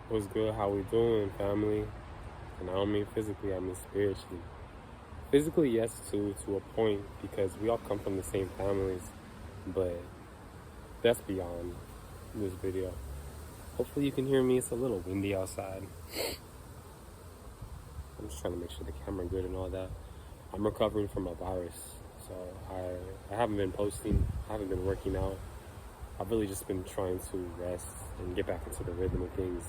What's good? How we doing, family? And I don't mean physically, I mean spiritually. Physically, yes, to a point, because we all come from the same families, but that's beyond this video. Hopefully you can hear me. It's a little windy outside. I'm just trying to make sure the camera good and all that. I'm recovering from a virus, so I haven't been posting, I haven't been working out. I've really just been trying to rest and get back into the rhythm of things.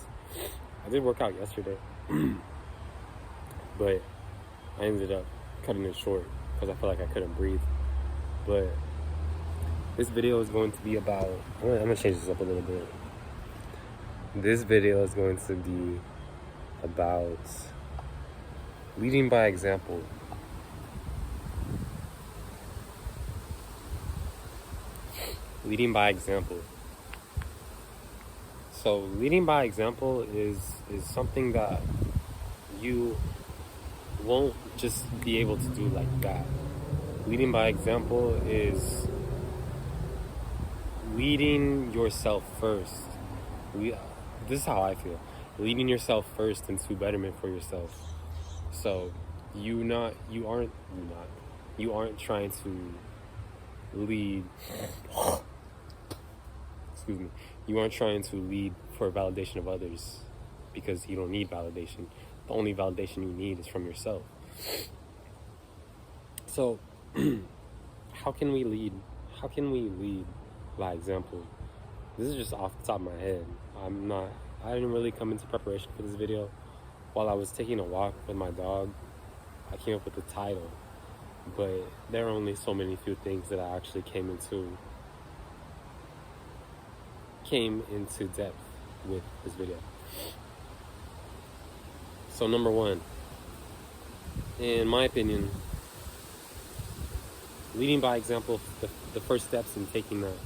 I did work out yesterday, but I ended up cutting it short because I felt like I couldn't breathe. But this video is going to be about, I'm gonna change this up a little bit. This video is going to be about leading by example. Leading by example. So leading by example is something that you won't just be able to do like that. Leading by example is leading yourself first. This is how I feel. Leading yourself first into betterment for yourself. So you aren't trying to lead. Excuse me. You aren't trying to lead for validation of others, because you don't need validation. The only validation you need is from yourself. So how can we lead? How can we lead by example? This is just off the top of my head. I didn't really come into preparation for this video. While I was taking a walk with my dog, I came up with the title. But there are only so many few things that I actually came into depth with this video. So number one, in my opinion, leading by example, the first steps in taking that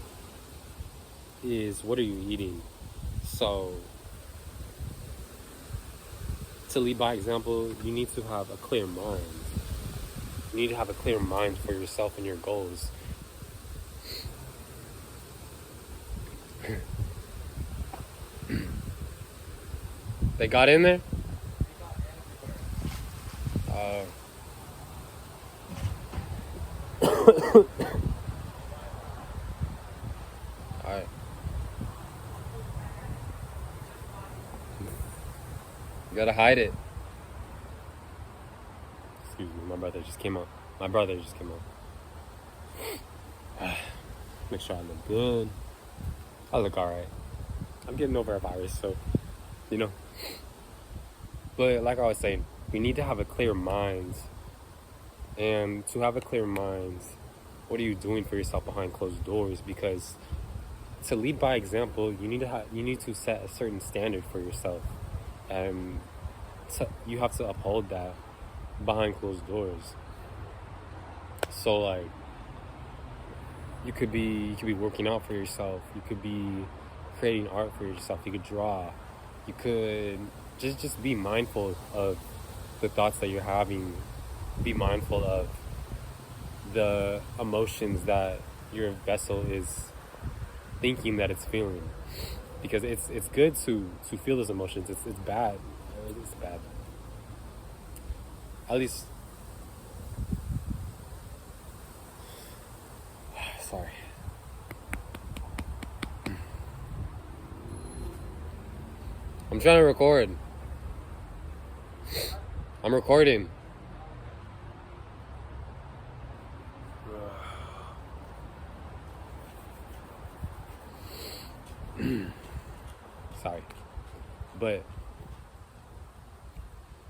is, what are you eating? So to lead by example, you need to have a clear mind. You need to have a clear mind for yourself and your goals. They got in there? Alright. You gotta hide it. Excuse me, my brother just came out. Make sure I look good. I look alright. I'm getting over a virus, so, you know. But like I was saying, we need to have a clear mind. And to have a clear mind, what are you doing for yourself behind closed doors? Because to lead by example, you need to set a certain standard for yourself, and you have to uphold that behind closed doors. So like, you could be working out for yourself. You could be creating art for yourself. You could draw. You could just be mindful of the thoughts that you're having. Be mindful of the emotions that your vessel is thinking that it's feeling, because it's good to feel those emotions. It's bad. It's bad. At least, sorry. I'm trying to record. I'm recording. Sorry. But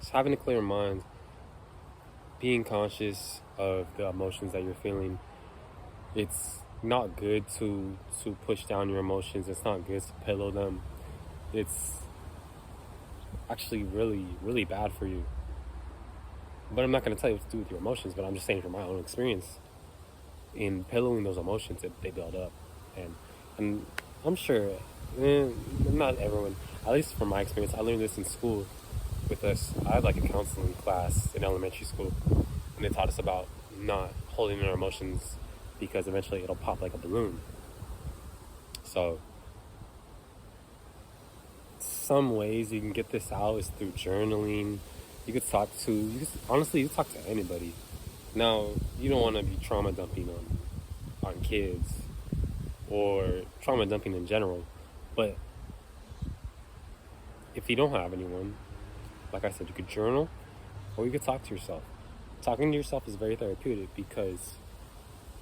just having a clear mind, being conscious of the emotions that you're feeling. It's not good to push down your emotions. It's not good to pillow them. It's actually really, really bad for you. But I'm not going to tell you what to do with your emotions, but I'm just saying from my own experience, in pillowing those emotions, they build up. And I'm sure, not everyone, at least from my experience, I learned this in school with us. I had like a counseling class in elementary school, and they taught us about not holding our emotions, because eventually it'll pop like a balloon. So some ways you can get this out is through journaling. Honestly, you talk to anybody. Now, you don't want to be trauma dumping on kids or trauma dumping in general, but if you don't have anyone, like I said, you could journal or you could talk to yourself. Talking to yourself is very therapeutic because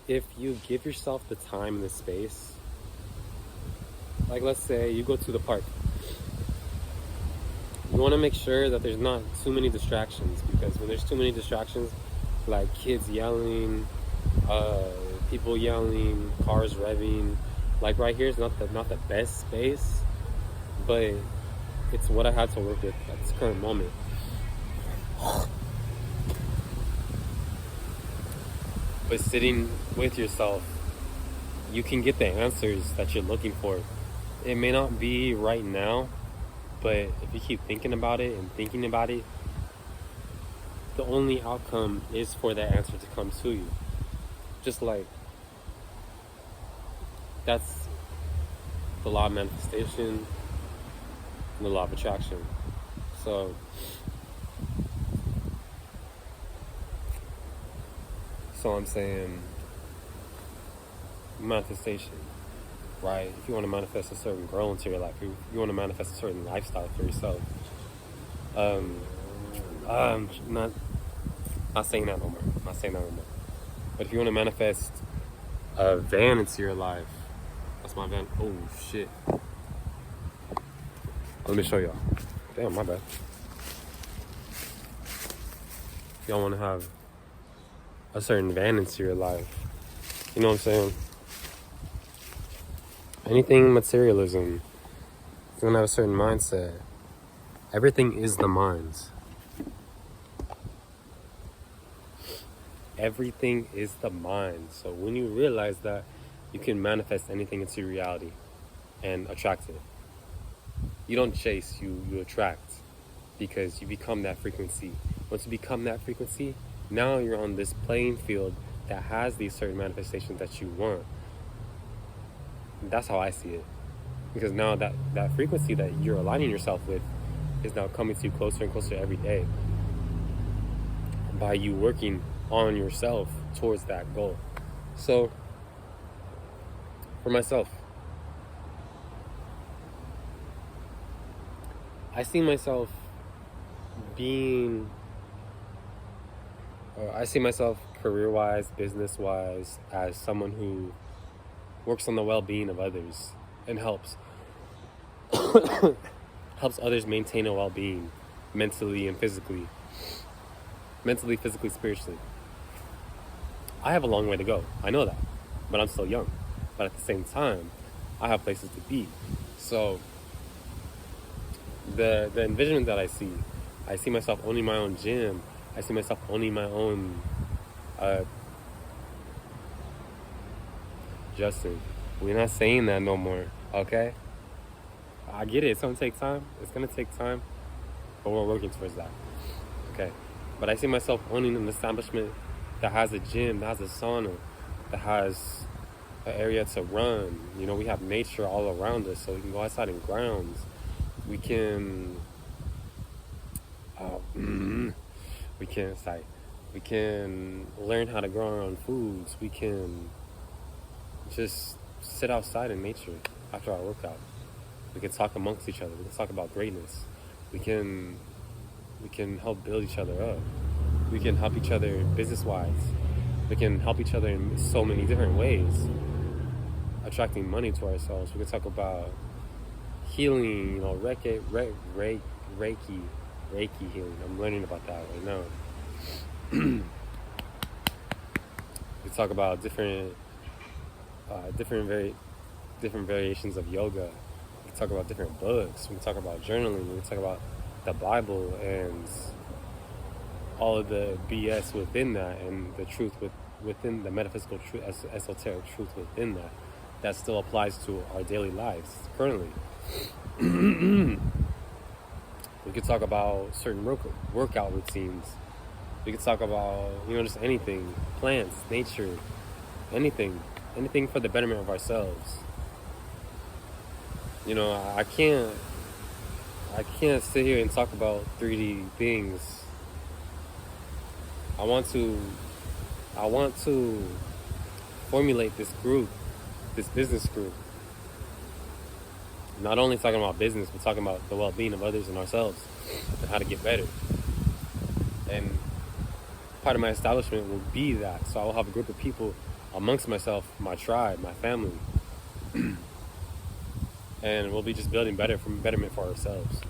if you give yourself the time and the space, like let's say you go to the park, you want to make sure that there's not too many distractions, because when there's too many distractions, like kids yelling, people yelling, cars revving, like right here is not the best space, but it's what I had to work with at this current moment. But sitting with yourself, you can get the answers that you're looking for. It may not be right now, but if you keep thinking about it, the only outcome is for that answer to come to you. Just like, that's the law of manifestation and the law of attraction. So I'm saying manifestation, right? If you want to manifest a certain goal into your life, if you want to manifest a certain lifestyle for yourself, I'm not saying that no more. But if you want to manifest a van into your life, that's my van. Oh shit. Let me show y'all. Damn, my bad. If y'all want to have a certain van into your life, you know what I'm saying? Anything materialism, if you want to have a certain mindset, everything is the mind. Everything is the mind. So when you realize that, you can manifest anything into reality and attract it. You don't chase, you attract, because you become that frequency. Once you become that frequency, now you're on this playing field that has these certain manifestations that you want. That's how I see it. Because now that frequency that you're aligning yourself with is now coming to you closer and closer every day by you working on yourself towards that goal. So, for myself, I see myself career-wise, business-wise, as someone who works on the well-being of others and helps others maintain a well-being mentally and physically, spiritually. I have a long way to go. I know that, but I'm still young. But at the same time, I have places to be. So the envisionment that I see myself owning my own gym. I see myself owning my own. Justin, we're not saying that no more, okay? I get it. It's gonna take time. But we're working towards that. Okay. But I see myself owning an establishment that has a gym, that has a sauna, that has an area to run. You know, we have nature all around us, so we can go outside in grounds. We can learn how to grow our own foods. We can just sit outside in nature after our workout. We can talk amongst each other. We can talk about greatness. We can help build each other up. We can help each other business-wise. We can help each other in so many different ways. Attracting money to ourselves. We can talk about healing, you know, Reiki healing. I'm learning about that right now. We talk about different variations of yoga. We talk about different books. We talk about journaling. We talk about the Bible and all of the BS within that, and the truth within the metaphysical truth, esoteric truth within that still applies to our daily lives currently. We could talk about certain workout routines. We could talk about, you know, just anything, plants, nature, anything for the betterment of ourselves. You know, I can't I can't sit here and talk about 3D things. I want to formulate this group, this business group. Not only talking about business, but talking about the well-being of others and ourselves and how to get better. And part of my establishment will be that. So I will have a group of people amongst myself, my tribe, my family. And we'll be just building betterment for ourselves,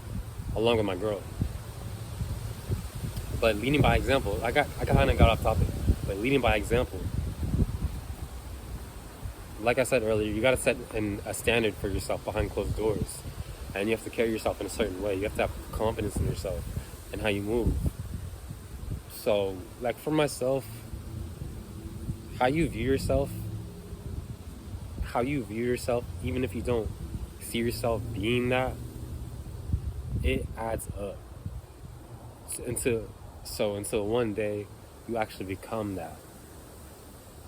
along with my growth. But leading by example, I kind of got off topic, but leading by example, like I said earlier, you got to set a standard for yourself behind closed doors, and you have to carry yourself in a certain way. You have to have confidence in yourself and how you move. So, like for myself, how you view yourself, even if you don't see yourself being that, it adds up. Until one day you actually become that.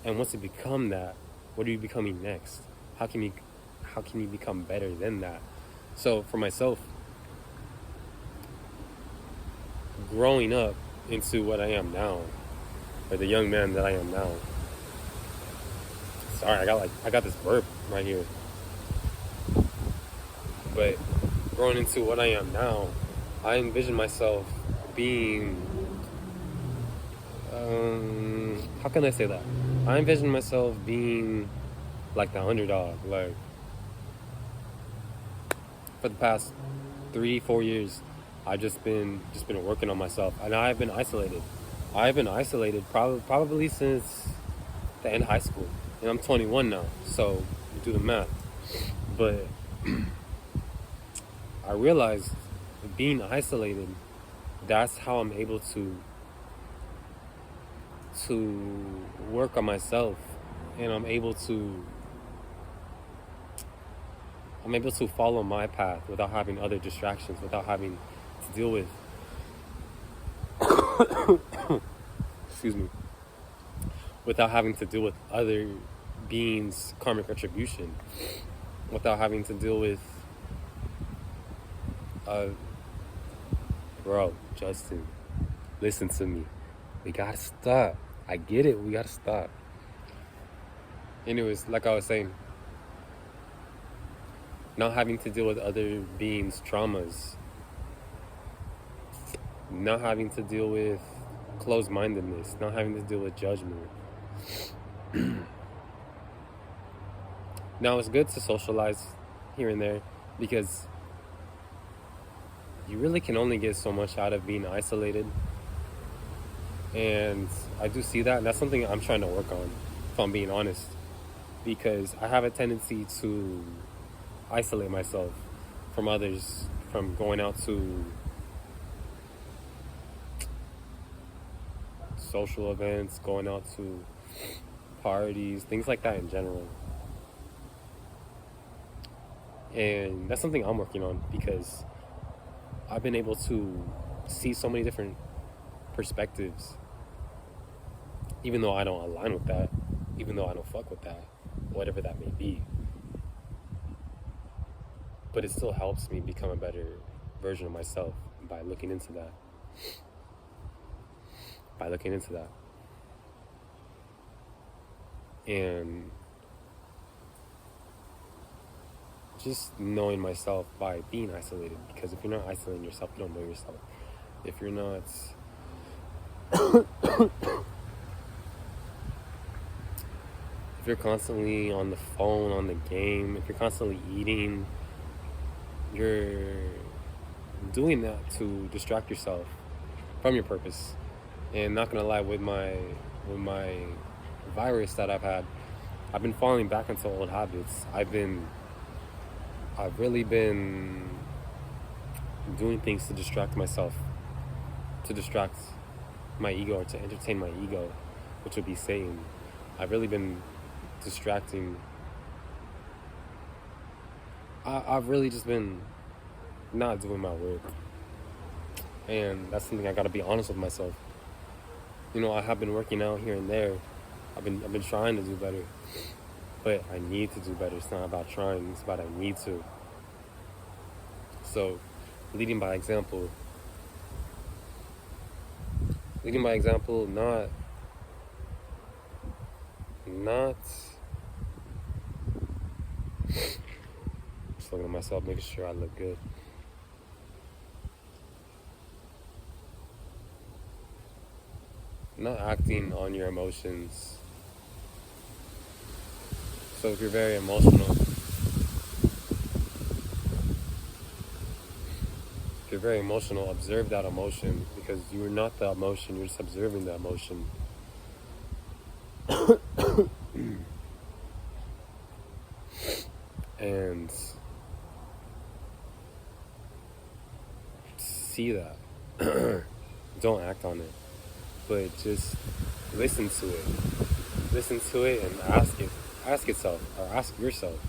And once you become that, what are you becoming next? How can you become better than that? So for myself, growing up into what I am now, or the young man that I am now. Sorry, I got this burp right here. But growing into what I am now, I envision myself being, how can I say that? I envision myself being like the underdog. Like, for the past 3-4 years, I've just been working on myself, and I've been isolated. I've been isolated probably since the end of high school, and I'm 21 now, so you do the math. But I realized being isolated, that's how I'm able to work on myself, and I'm able to follow my path without having other distractions, without having to deal with excuse me, without having to deal with other beings' karmic retribution, without having to deal with bro, Justin, listen to me. We gotta stop. I get it, we gotta stop. Anyways, like I was saying, not having to deal with other beings' traumas, not having to deal with closed-mindedness, not having to deal with judgment. Now, it's good to socialize here and there, because you really can only get so much out of being isolated. And I do see that, and that's something I'm trying to work on, if I'm being honest, because I have a tendency to isolate myself from others, from going out to social events, going out to parties, things like that in general. And that's something I'm working on, because I've been able to see so many different perspectives, even though I don't align with that, even though I don't fuck with that, whatever that may be. But it still helps me become a better version of myself by looking into that. And just knowing myself by being isolated, because if you're not isolating yourself, you don't know yourself. If you're not if you're constantly on the phone, on the game, if you're constantly eating, you're doing that to distract yourself from your purpose. And not gonna lie, with my virus that I've had, I've been falling back into old habits. I've really been doing things to distract myself, to distract my ego, or to entertain my ego, which would be Satan. I've really been distracting. I've really just been not doing my work, and that's something I gotta be honest with myself. You know, I have been working out here and there. I've been trying to do better, but I need to do better. It's not about trying, it's about I need to. So leading by example. Leading by example, not just looking at myself, making sure I look good. Not acting on your emotions. So if you're very emotional, observe that emotion, because you're not the emotion, you're just observing the emotion. And see that. Don't act on it, but just listen to it. Listen to it and ask itself, or ask yourself.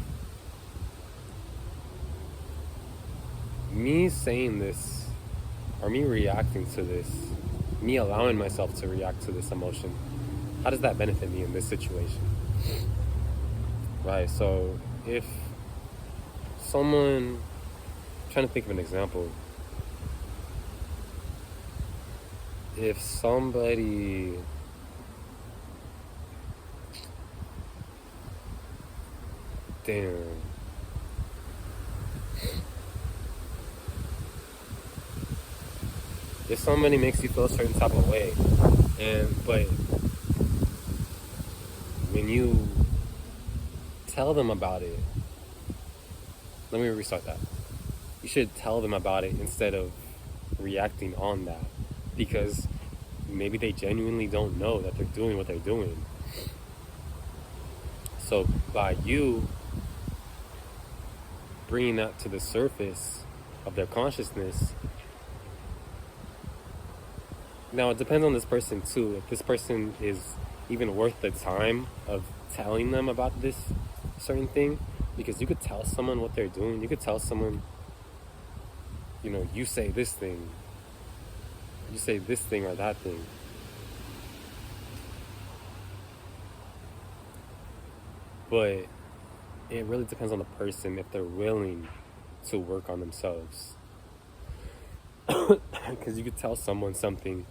Me saying this, or me reacting to this, me allowing myself to react to this emotion, how does that benefit me in this situation? Right, so if someone, I'm trying to think of an example. If somebody if somebody makes you feel a certain type of way, but when you tell them about it, let me restart that. You should tell them about it instead of reacting on that, because maybe they genuinely don't know that they're doing what they're doing. So by you bringing that to the surface of their consciousness, now it depends on this person too. If this person is even worth the time of telling them about this certain thing, because you could tell someone what they're doing. You could tell someone, you say this thing, or that thing. But it really depends on the person if they're willing to work on themselves. Because you could tell someone something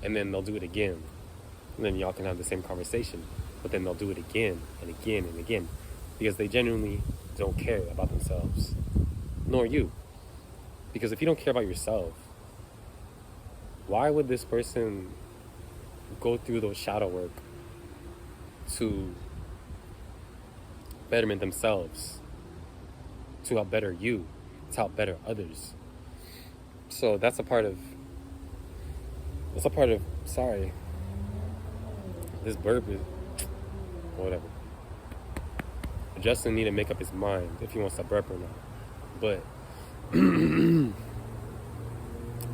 and then they'll do it again. And then y'all can have the same conversation. But then they'll do it again and again and again. Because they genuinely don't care about themselves. Nor you. Because if you don't care about yourself, why would this person go through those shadow work to betterment themselves, to help better you, to help better others? So that's a part of, sorry, this burp is, whatever. Justin need to make up his mind if he wants to burp or not. But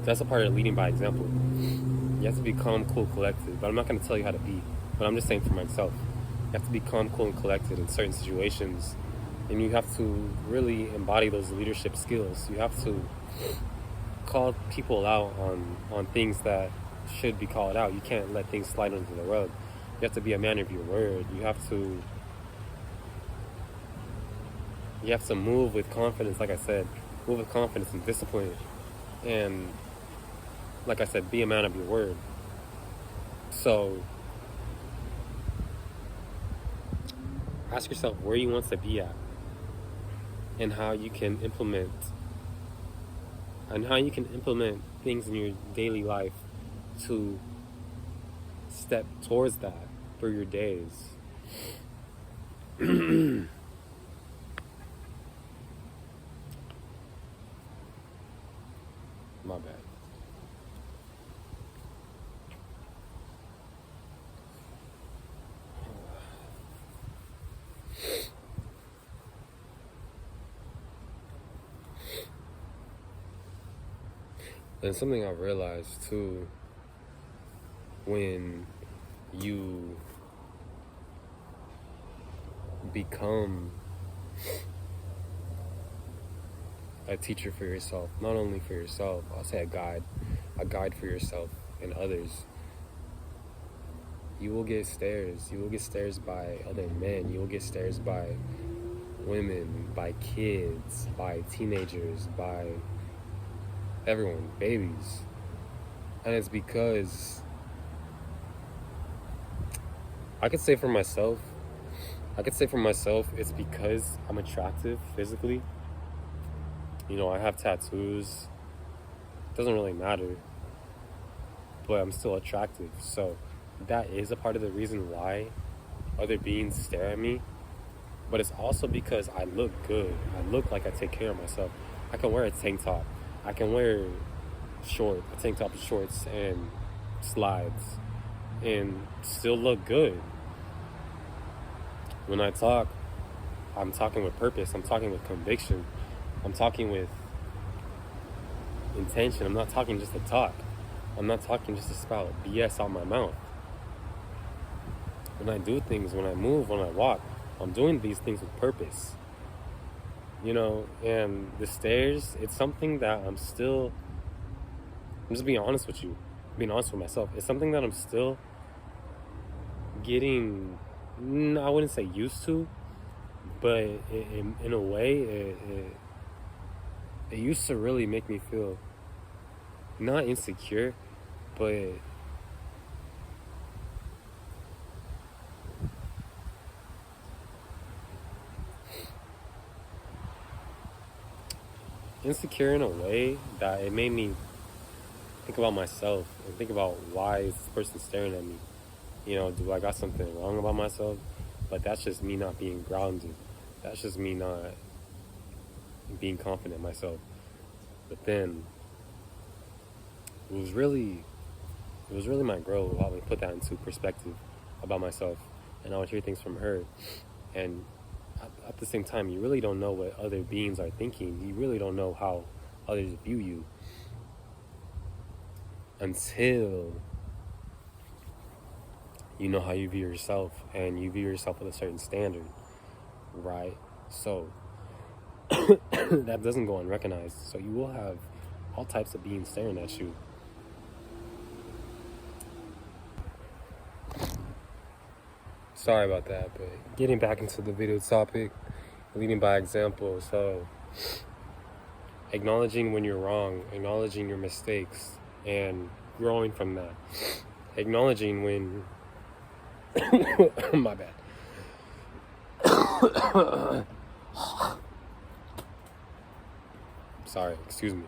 that's a part of leading by example. You have to be calm, cool, collected. But I'm not going to tell you how to be. But I'm just saying for myself. You have to be calm, cool, and collected in certain situations. And you have to really embody those leadership skills. You have to call people out on things that should be called out. You can't let things slide under the rug. You have to be a man of your word. You have to move with confidence, like I said. Move with confidence and discipline. And like I said, be a man of your word. So ask yourself where you want to be at and how you can implement things in your daily life to step towards that through your days. My bad. And something I realized too, when you become a teacher for yourself, not only for yourself, I'll say a guide for yourself and others, you will get stares. You will get stares by other men. You will get stares by women, by kids, by teenagers, by everyone, babies. And it's because I could say for myself, it's because I'm attractive physically. You know, I have tattoos. It doesn't really matter. But I'm still attractive. So that is a part of the reason why other beings stare at me. But it's also because I look good. I look like I take care of myself. I can wear a tank top. I can wear a tank top with shorts and slides and still look good. When I talk, I'm talking with purpose. I'm talking with conviction. I'm talking with intention. I'm not talking just to talk. I'm not talking just to spout BS out my mouth. When I do things, when I move, when I walk, I'm doing these things with purpose. You know, and the stares, it's something that I'm just being honest with you, being honest with myself. It's something that I'm still getting, I wouldn't say used to, but in a way, it used to really make me feel not insecure, but insecure in a way that it made me think about myself and think about why is this person staring at me. You know, do I got something wrong about myself? But that's just me not being grounded. That's just me not being confident in myself. But then it was really my girl who helped me put that into perspective about myself, and I would hear things from her. And at the same time, you really don't know what other beings are thinking. You really don't know how others view you until you know how you view yourself, and you view yourself with a certain standard, right? So that doesn't go unrecognized. So you will have all types of beings staring at you. Sorry about that, but getting back into the video topic, leading by example. So acknowledging when you're wrong, acknowledging your mistakes, and growing from that. Acknowledging when my bad. Sorry, excuse me.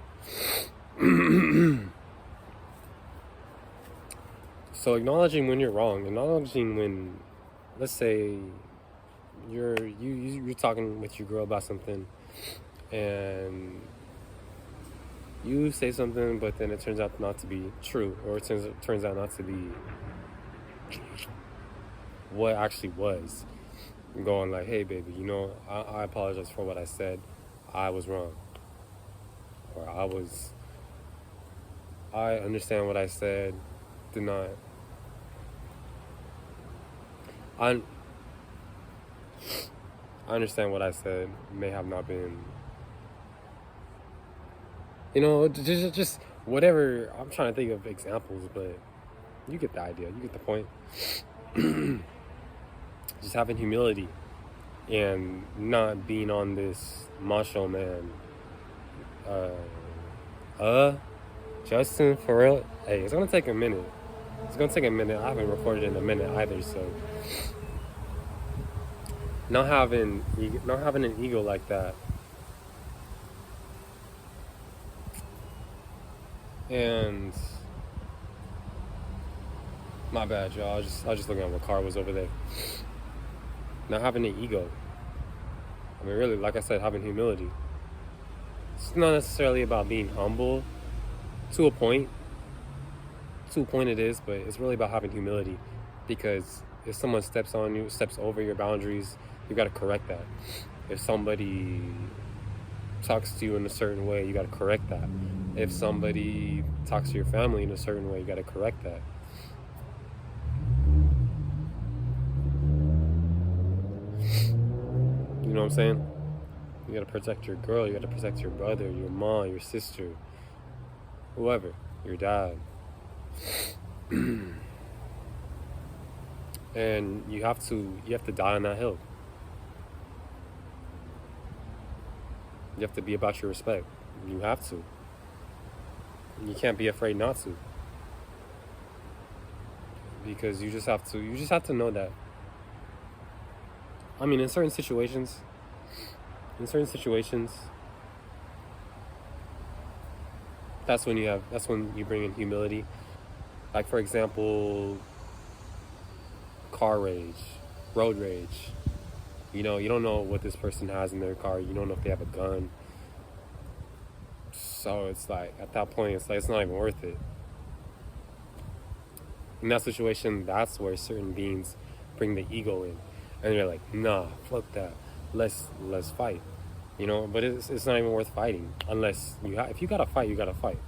So acknowledging when you're wrong, acknowledging when, let's say, you're talking with your girl about something, and you say something, but then it turns out not to be true, or it turns out not to be what actually was. I'm going like, hey baby, you know, I apologize for what I said. I was wrong. Or I understand what I said. Did not. I understand what I said may have not been, you know, just whatever. I'm trying to think of examples, but you get the idea. You get the point. Just having humility and not being on this macho man. Justin, for real? Hey, it's gonna take a minute. I haven't recorded in a minute either, so not having an ego like that. And my bad, y'all. I was just looking at what car was over there. Not having an ego. I mean, really, like I said, having humility. It's not necessarily about being humble, to a point. To a point it is, but it's really about having humility. Because if someone steps over your boundaries, you got to correct that. If somebody talks to you in a certain way, you got to correct that. If somebody talks to your family in a certain way, you got to correct that. You know what I'm saying? You got to protect your girl, you got to protect your brother, your mom, your sister, whoever, your dad. And you have to die on that hill. You have to be about your respect. You have to. You can't be afraid not to. Because you just have to know that. I mean, in certain situations, that's when you bring in humility. Like, for example, car rage, road rage. You don't know what this person has in their car. You don't know if they have a gun. So it's like, at that point, it's like, it's not even worth it. In that situation, that's where certain beings bring the ego in. And they're like, nah, fuck that. Let's fight. But it's not even worth fighting. Unless if you gotta fight, you gotta fight.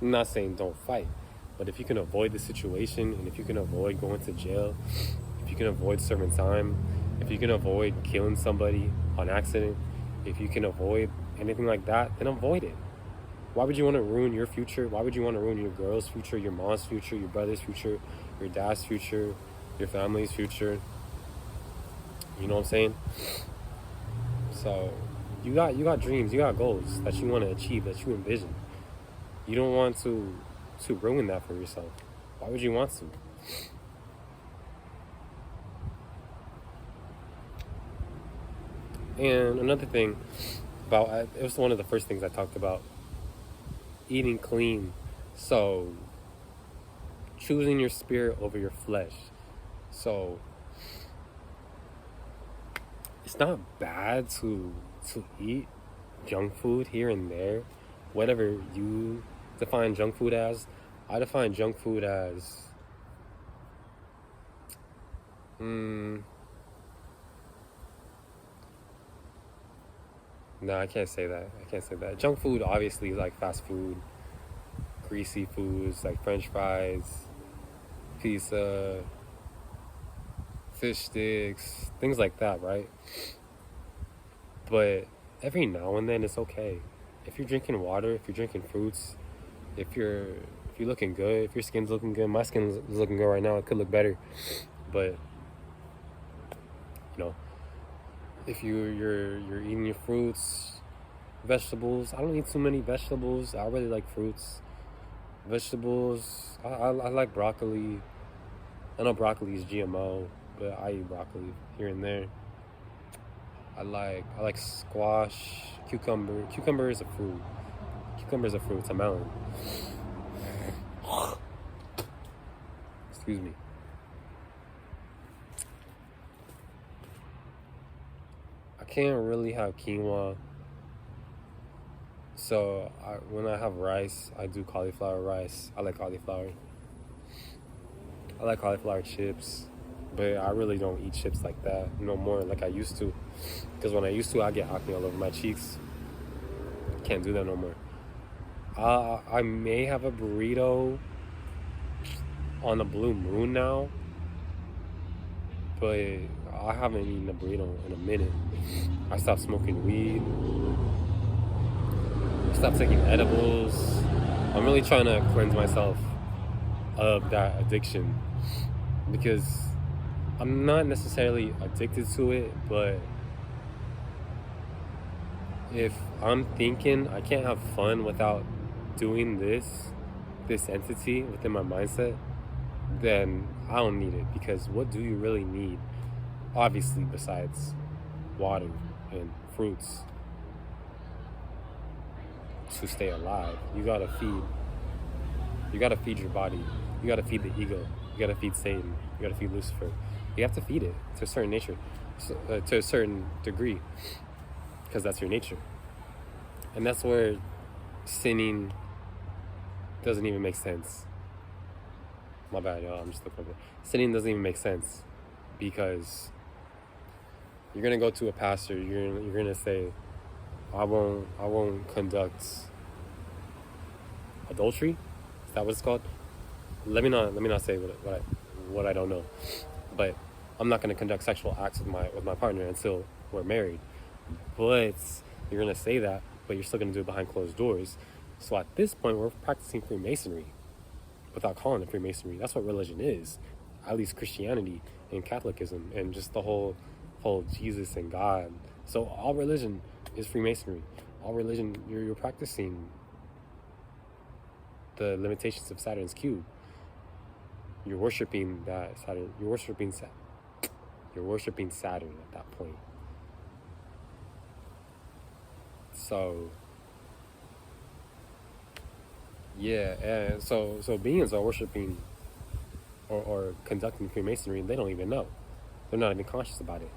I'm not saying don't fight. But if you can avoid the situation, and if you can avoid going to jail, if you can avoid serving time, if you can avoid killing somebody on accident, if you can avoid anything like that, then avoid it. Why would you want to ruin your future? Why would you want to ruin your girl's future, your mom's future, your brother's future, your dad's future, your family's future? You know what I'm saying? So you got dreams, you got goals that you want to achieve, that you envision. You don't want to ruin that for yourself. Why would you want to? And another thing it was one of the first things I talked about, eating clean. So choosing your spirit over your flesh. So it's not bad to eat junk food here and there, whatever you define junk food as. I define junk food as no, I can't say that. Junk food obviously is like fast food, greasy foods like French fries, pizza, fish sticks, things like that, right? But every now and then it's okay. If you're drinking water, if you're drinking fruits, if you're looking good, if your skin's looking good, my skin is looking good right now. It could look better, but if you're eating your fruits, vegetables. I don't eat too many vegetables. I really like fruits, vegetables. I like broccoli. I know broccoli is GMO, but I eat broccoli here and there. I like squash, cucumber. Cucumber is a fruit. It's a melon. Excuse me. I can't really have quinoa. So when I have rice, I do cauliflower rice. I like cauliflower. I like cauliflower chips. But I really don't eat chips like that no more like I used to. Because when I used to, I get acne all over my cheeks. Can't do that no more. I may have a burrito on a blue moon now. But I haven't eaten a burrito in a minute. I stopped smoking weed. I stopped taking edibles. I'm really trying to cleanse myself of that addiction. Because I'm not necessarily addicted to it, but if I'm thinking I can't have fun without doing this entity within my mindset, then I don't need it. Because what do you really need? Obviously, besides water and fruits to stay alive, you gotta feed your body. You gotta feed the ego. You gotta feed Satan. You gotta feed Lucifer. You have to feed it to a certain nature, to a certain degree, because that's your nature. And that's where sinning doesn't even make sense. My bad, y'all. I'm just looking at it. Sinning doesn't even make sense, because you're gonna go to a pastor. You're gonna say, I won't conduct adultery. Is that what it's called? Let me not say what I don't know. But I'm not gonna conduct sexual acts with my partner until we're married. But you're gonna say that, but you're still gonna do it behind closed doors. So at this point, we're practicing Freemasonry without calling it Freemasonry. That's what religion is. At least Christianity and Catholicism and just the whole Jesus and God. So all religion is Freemasonry. All religion, you're practicing the limitations of Saturn's cube. You're worshiping that Saturn. You're worshiping Saturn at that point. So yeah, and so beings are worshiping or conducting Freemasonry, and they don't even know. They're not even conscious about it.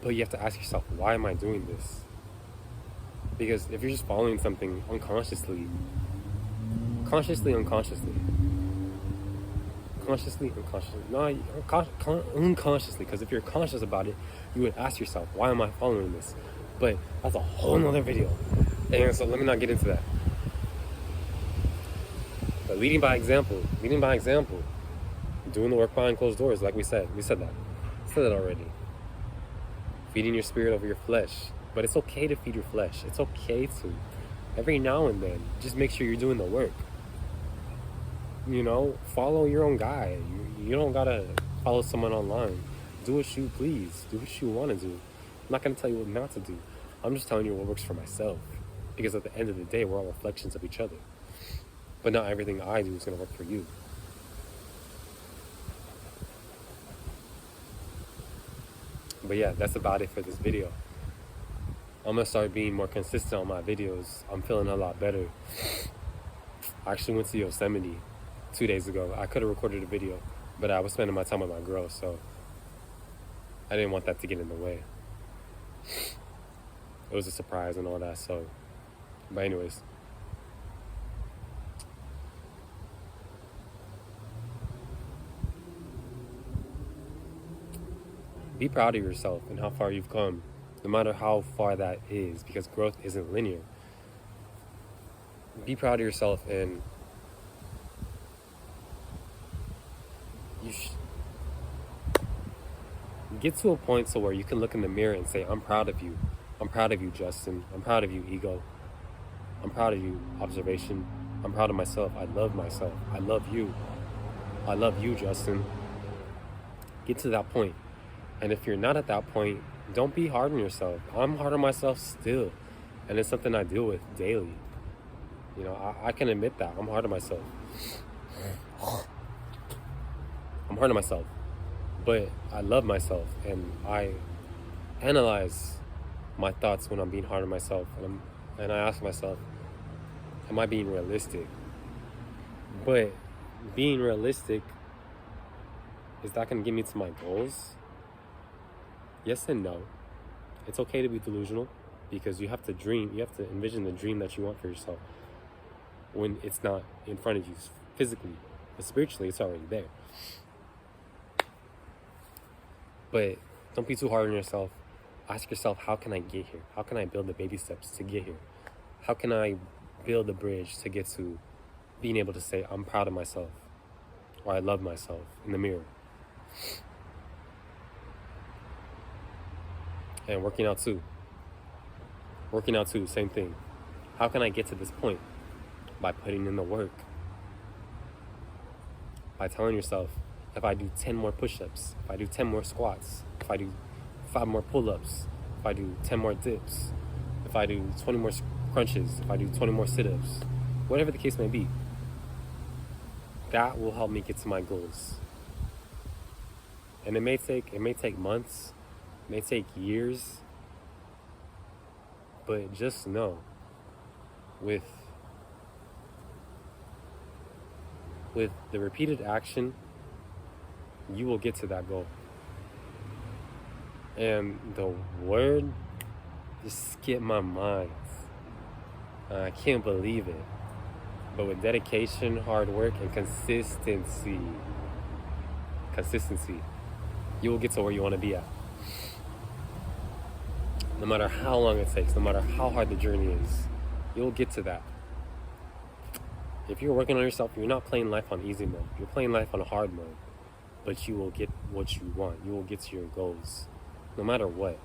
But you have to ask yourself, why am I doing this? Because if you're just following something unconsciously, unconsciously, because if you're conscious about it, you would ask yourself, why am I following this? But that's a whole nother video. And so let me not get into that. But leading by example, doing the work behind closed doors, like we said that already. Feeding your spirit over your flesh. But it's okay to feed your flesh. It's okay to. Every now and then, just make sure you're doing the work. You know, follow your own guide. You don't gotta follow someone online. Do what you please. Do what you want to do. I'm not gonna tell you what not to do. I'm just telling you what works for myself. Because at the end of the day, we're all reflections of each other. But not everything I do is gonna work for you. But yeah, that's about it for this video. I'm gonna start being more consistent on my videos. I'm feeling a lot better. I actually went to Yosemite 2 days ago. I could have recorded a video, but I was spending my time with my girl, so I didn't want that to get in the way. It was a surprise and all that, so. But anyways. Be proud of yourself and how far you've come, no matter how far that is, because growth isn't linear. Be proud of yourself, and you get to a point so where you can look in the mirror and say, I'm proud of you. I'm proud of you, Justin. I'm proud of you, ego. I'm proud of you, observation. I'm proud of myself. I love myself. I love you. I love you, Justin. Get to that point. And if you're not at that point, don't be hard on yourself. I'm hard on myself still. And it's something I deal with daily. You know, I can admit that. I'm hard on myself. I'm hard on myself. But I love myself. And I analyze my thoughts when I'm being hard on myself. And I ask myself, am I being realistic? But being realistic, is that going to get me to my goals? Yes and no. It's okay to be delusional because you have to dream. You have to envision the dream that you want for yourself when it's not in front of you physically. But spiritually, it's already there. But don't be too hard on yourself. Ask yourself, how can I get here? How can I build the baby steps to get here? How can I build a bridge to get to being able to say, I'm proud of myself, or I love myself in the mirror? And working out too, same thing. How can I get to this point? By putting in the work. By telling yourself, if I do 10 more push-ups, if I do 10 more squats, if I do 5 more pull-ups, if I do 10 more dips, if I do 20 more crunches, if I do 20 more sit-ups, whatever the case may be, that will help me get to my goals. And it may take months, it may take years, but just know, with the repeated action, you will get to that goal. And the word just skipped my mind. I can't believe it. But with dedication, hard work, and consistency, you will get to where you want to be at. No matter how long it takes, no matter how hard the journey is, you'll get to that. If you're working on yourself, you're not playing life on easy mode. You're playing life on hard mode. But you will get what you want. You will get to your goals, no matter what.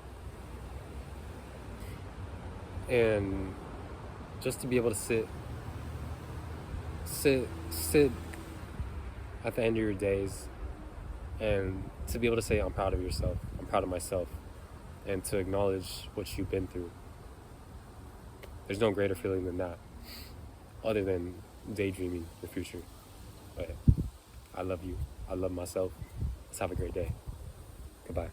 And just to be able to sit at the end of your days, and to be able to say, I'm proud of yourself, I'm proud of myself, and to acknowledge what you've been through. There's no greater feeling than that. other than daydreaming the future. But I love you. I love myself. Let's have a great day. Goodbye.